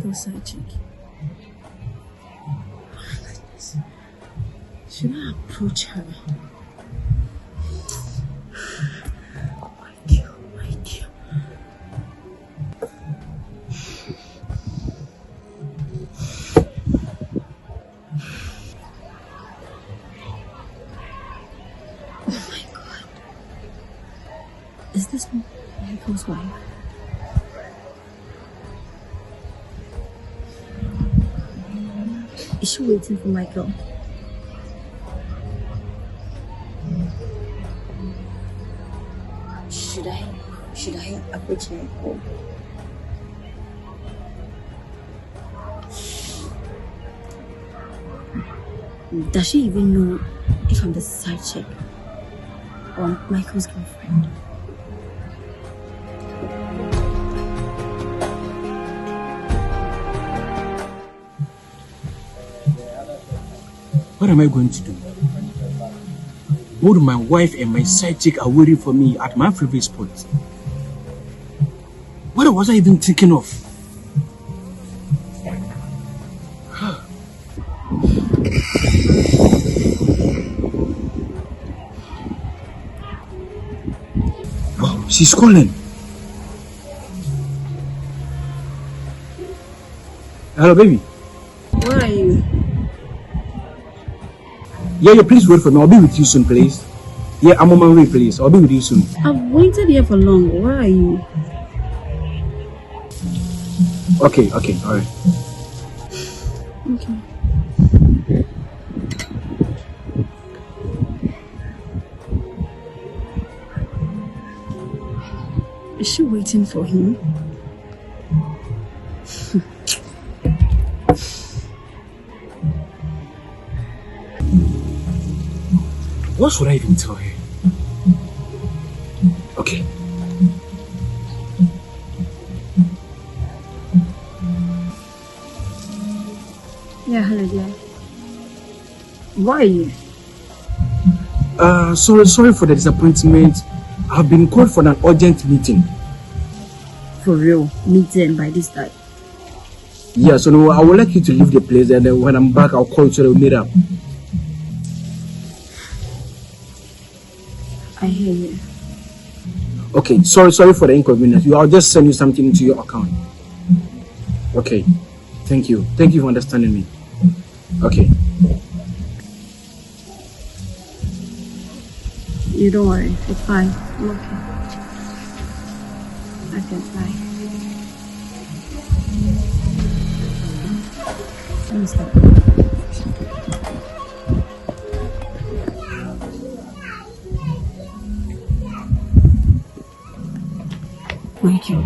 Michael's side chick. Should I approach her? Michael. Oh my God. Is this Michael's wife? Is she waiting for Michael? Should I approach her? Or... Does she even know if I'm the side chick or Michael's girlfriend? What am I going to do? Both my wife and my side chick are waiting for me at my favorite spot. What was I even thinking of? Wow, she's calling. Hello, baby. Where are you? Yeah, please wait for me. I'll be with you soon, please. Yeah, I'm on my way, please. I'll be with you soon. I've waited here for long. Where are you? Okay, alright. Okay. Is she waiting for him? What should I even tell her? Okay. Yeah, hello dear. Why are you? Sorry for the disappointment. I've been called for an urgent meeting. For real? Meeting by this time? Yeah, so no, I would like you to leave the place, and then when I'm back, I'll call you so we'll meet up. I hear you. Okay, sorry for the inconvenience. I'll just send you something into your account. Okay, thank you for understanding me. Okay. You don't worry, it's fine. I'm okay. Okay, bye. Let me stop. Thank you.